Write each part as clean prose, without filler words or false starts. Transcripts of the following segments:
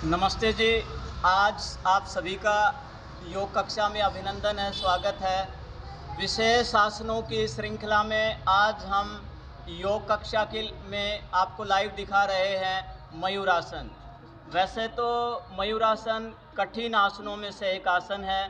नमस्ते जी। आज आप सभी का योग कक्षा में अभिनंदन है, स्वागत है। विशेष आसनों की श्रृंखला में आज हम योग कक्षा के में आपको लाइव दिखा रहे हैं मयूरासन। वैसे तो मयूरासन कठिन आसनों में से एक आसन है।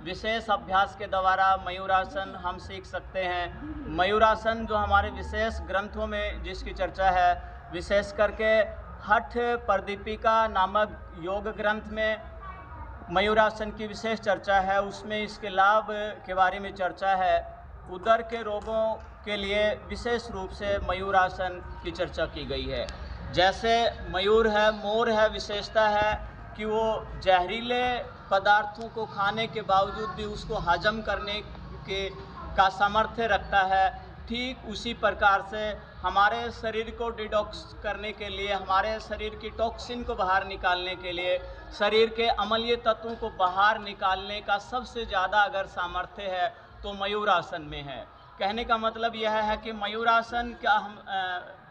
विशेष अभ्यास के द्वारा मयूरासन हम सीख सकते हैं। मयूरासन जो हमारे विशेष ग्रंथों में जिसकी चर्चा है, विशेष करके हठ प्रदीपिका नामक योग ग्रंथ में मयूरासन की विशेष चर्चा है। उसमें इसके लाभ के बारे में चर्चा है। उदर के रोगों के लिए विशेष रूप से मयूरासन की चर्चा की गई है। जैसे मयूर है, मोर है, विशेषता है कि वो जहरीले पदार्थों को खाने के बावजूद भी उसको हजम करने के का सामर्थ्य रखता है। ठीक उसी प्रकार से हमारे शरीर को डिटॉक्स करने के लिए, हमारे शरीर की टॉक्सिन को बाहर निकालने के लिए, शरीर के अम्लीय तत्वों को बाहर निकालने का सबसे ज़्यादा अगर सामर्थ्य है तो मयूरासन में है। कहने का मतलब यह है कि मयूरासन का हम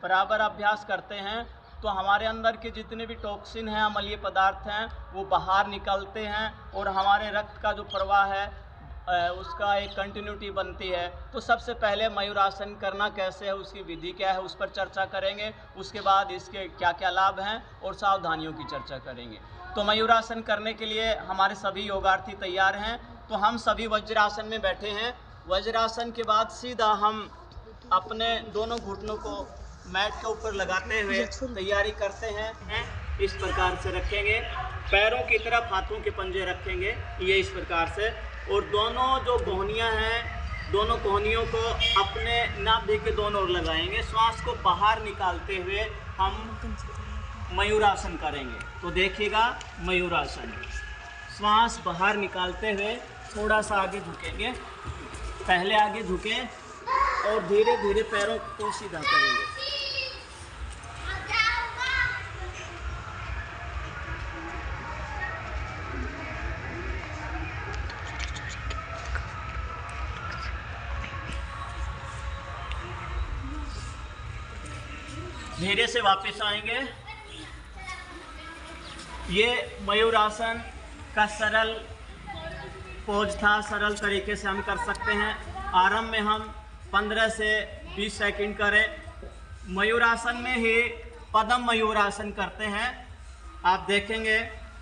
बराबर अभ्यास करते हैं तो हमारे अंदर के जितने भी टॉक्सिन हैं, अम्लीय पदार्थ हैं, वो बाहर निकलते हैं और हमारे रक्त का जो प्रवाह है उसका एक कंटिन्यूटी बनती है। तो सबसे पहले मयूरासन करना कैसे है, उसकी विधि क्या है, उस पर चर्चा करेंगे। उसके बाद इसके क्या क्या लाभ हैं और सावधानियों की चर्चा करेंगे। तो मयूरासन करने के लिए हमारे सभी योगार्थी तैयार हैं। तो हम सभी वज्रासन में बैठे हैं। वज्रासन के बाद सीधा हम अपने दोनों घुटनों को मैट के ऊपर लगाते हुए तैयारी करते हैं। इस प्रकार से रखेंगे, पैरों की तरफ हाथों के पंजे रखेंगे, ये इस प्रकार से। और दोनों जो कोहनियाँ हैं, दोनों कोहनियों को अपने नाभि के दोनों ओर लगाएंगे। श्वास को बाहर निकालते हुए हम मयूरासन करेंगे। तो देखिएगा, मयूरासन, श्वास बाहर निकालते हुए थोड़ा सा आगे झुकेंगे। पहले आगे झुकें और धीरे धीरे पैरों को सीधा करेंगे। धीरे से वापस आएंगे। ये मयूरासन का सरल पोज था, सरल तरीके से हम कर सकते हैं। आरंभ में हम 15 से 20 सेकंड करें। मयूरासन में ही पद्म मयूरासन करते हैं। आप देखेंगे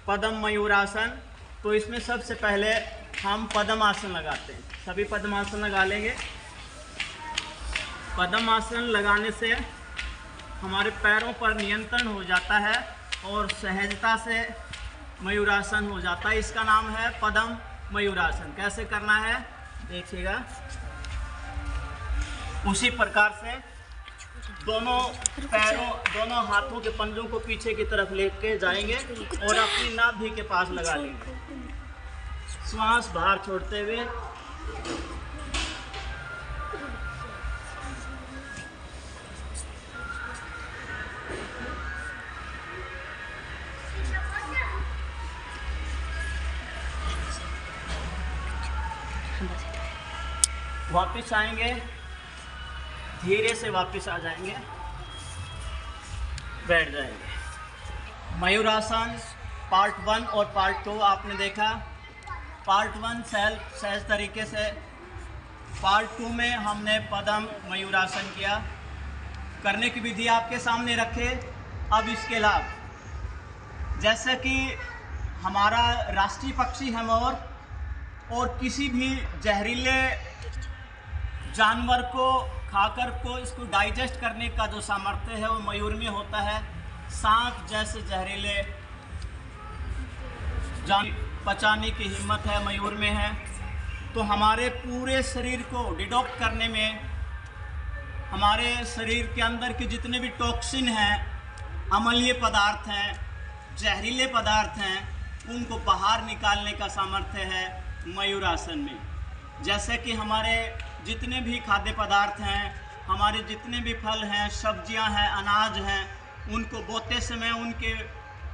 पद्म मयूरासन, तो इसमें सबसे पहले हम पद्मासन लगाते हैं। सभी पद्मासन लगा लेंगे। पद्मासन लगाने से हमारे पैरों पर नियंत्रण हो जाता है और सहजता से मयूरासन हो जाता है। इसका नाम है पद्म मयूरासन। कैसे करना है देखिएगा। उसी प्रकार से दोनों पैरों, दोनों हाथों के पंजों को पीछे की तरफ लेके जाएंगे और अपनी नाभि के पास लगा लेंगे। श्वास बाहर छोड़ते हुए वापस आएंगे, धीरे से वापस आ जाएंगे, बैठ जाएंगे। मयूरासन पार्ट 1 और पार्ट 2 आपने देखा। पार्ट 1 सहज तरीके से, पार्ट 2 में हमने पद्म मयूरासन किया। करने की विधि आपके सामने रखे। अब इसके लाभ, जैसे कि हमारा राष्ट्रीय पक्षी है मोर, और किसी भी जहरीले जानवर को खाकर को इसको डाइजेस्ट करने का जो सामर्थ्य है वो मयूर में होता है। सांप जैसे जहरीले जान पचाने की हिम्मत है मयूर में है। तो हमारे पूरे शरीर को डिटॉक्स करने में, हमारे शरीर के अंदर के जितने भी टॉक्सिन हैं, अम्लीय पदार्थ हैं, जहरीले पदार्थ हैं, उनको बाहर निकालने का सामर्थ्य है मयूरासन में। जैसे कि हमारे जितने भी खाद्य पदार्थ हैं, हमारे जितने भी फल हैं, सब्जियां हैं, अनाज हैं, उनको बोते समय, उनके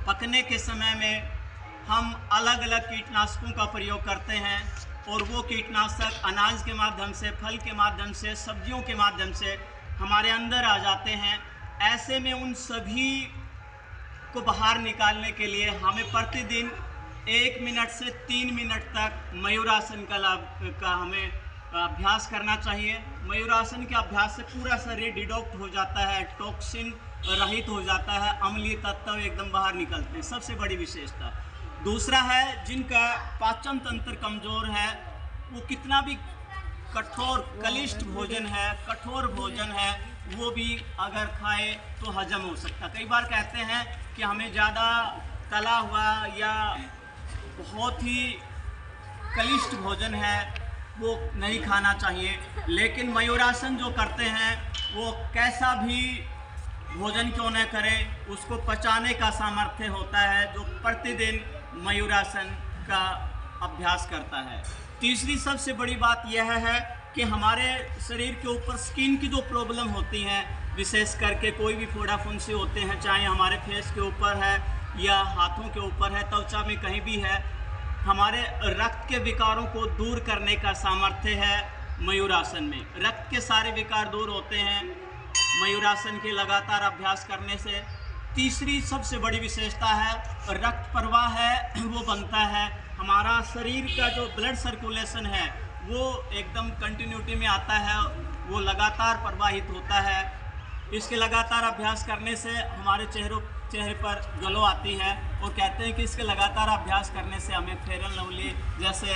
पकने के समय में हम अलग अलग कीटनाशकों का प्रयोग करते हैं। और वो कीटनाशक अनाज के माध्यम से, फल के माध्यम से, सब्जियों के माध्यम से हमारे अंदर आ जाते हैं। ऐसे में उन सभी को बाहर निकालने के लिए हमें प्रतिदिन 1 मिनट से 3 मिनट तक मयूरासन का हमें अभ्यास करना चाहिए। मयूरासन के अभ्यास से पूरा शरीर डिटॉक्स हो जाता है, टॉक्सिन रहित हो जाता है, अम्लीय तत्व एकदम बाहर निकलते हैं, सबसे बड़ी विशेषता। दूसरा है, जिनका पाचन तंत्र कमज़ोर है, वो कितना भी कठोर कलिष्ठ भोजन है, कठोर भोजन है, वो भी अगर खाए तो हजम हो सकता। कई बार कहते हैं कि हमें ज़्यादा तला हुआ या बहुत ही कलिष्ठ भोजन है वो नहीं खाना चाहिए, लेकिन मयूरासन जो करते हैं वो कैसा भी भोजन क्यों न करें, उसको पचाने का सामर्थ्य होता है जो प्रतिदिन मयूरासन का अभ्यास करता है। तीसरी सबसे बड़ी बात यह है कि हमारे शरीर के ऊपर स्किन की जो प्रॉब्लम होती हैं, विशेष करके कोई भी फोड़ा फुंसी होते हैं, चाहे हमारे फेस के ऊपर है या हाथों के ऊपर है, त्वचा में कहीं भी है, हमारे रक्त के विकारों को दूर करने का सामर्थ्य है मयूरासन में। रक्त के सारे विकार दूर होते हैं मयूरासन के लगातार अभ्यास करने से। तीसरी सबसे बड़ी विशेषता है, रक्त प्रवाह है वो बनता है, हमारा शरीर का जो ब्लड सर्कुलेशन है वो एकदम कंटिन्यूटी में आता है, वो लगातार प्रवाहित होता है। इसके लगातार अभ्यास करने से हमारे चेहरे पर ग्लो आती है, और कहते हैं कि इसके लगातार अभ्यास करने से हमें फेयर एंड लवली जैसे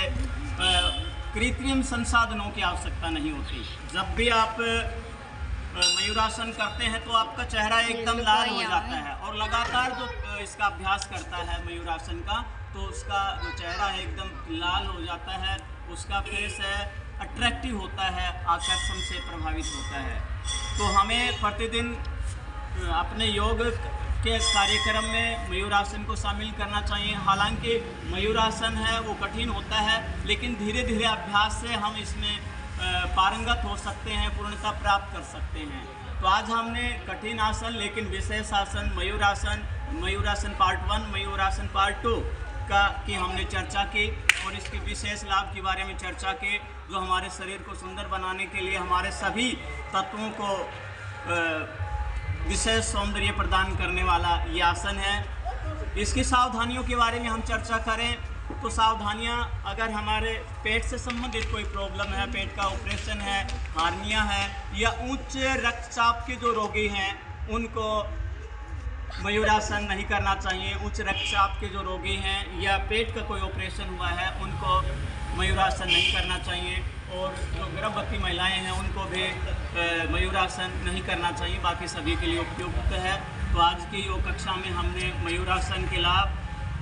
कृत्रिम संसाधनों की आवश्यकता नहीं होती। जब भी आप मयूरासन करते हैं तो आपका चेहरा एकदम लाल हो जाता है, और लगातार जो इसका अभ्यास करता है मयूरासन का, तो उसका जो चेहरा है एकदम लाल हो जाता है, उसका फेस है अट्रैक्टिव होता है, आकर्षण से प्रभावित होता है। तो हमें प्रतिदिन अपने योग के कार्यक्रम में मयूरासन को शामिल करना चाहिए। हालांकि मयूरासन है वो कठिन होता है, लेकिन धीरे धीरे अभ्यास से हम इसमें पारंगत हो सकते हैं, पूर्णता प्राप्त कर सकते हैं। तो आज हमने कठिन आसन लेकिन विशेष आसन मयूरासन पार्ट 1, मयूरासन पार्ट 2 की हमने चर्चा की, और इसके विशेष लाभ के बारे में चर्चा की, जो हमारे शरीर को सुंदर बनाने के लिए हमारे सभी तत्वों को विशेष सौंदर्य प्रदान करने वाला ये आसन है। इसकी सावधानियों के बारे में हम चर्चा करें तो सावधानियां, अगर हमारे पेट से संबंधित कोई प्रॉब्लम है, पेट का ऑपरेशन है, हार्निया है, या उच्च रक्तचाप के जो रोगी हैं उनको मयूरासन नहीं करना चाहिए। उच्च रक्तचाप के जो रोगी हैं या पेट का कोई ऑपरेशन हुआ है उनको मयूरासन नहीं करना चाहिए, और जो गर्भवती महिलाएं हैं उनको भी मयूरासन नहीं करना चाहिए। बाकी सभी के लिए उपयुक्त है। तो आज की योग कक्षा में हमने मयूरासन के लाभ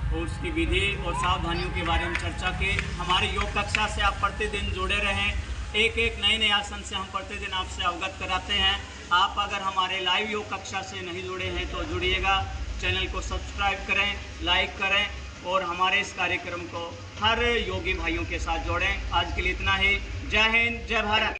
और उसकी विधि और सावधानियों के बारे में चर्चा की। हमारी योग कक्षा से आप प्रतिदिन जुड़े रहें, एक नए आसन से हम प्रतिदिन आपसे अवगत कराते हैं। आप अगर हमारे लाइव योग कक्षा से नहीं जुड़े हैं तो जुड़िएगा, चैनल को सब्सक्राइब करें, लाइक करें, और हमारे इस कार्यक्रम को हर योगी भाइयों के साथ जोड़ें। आज के लिए इतना ही। जय हिंद, जय भारत।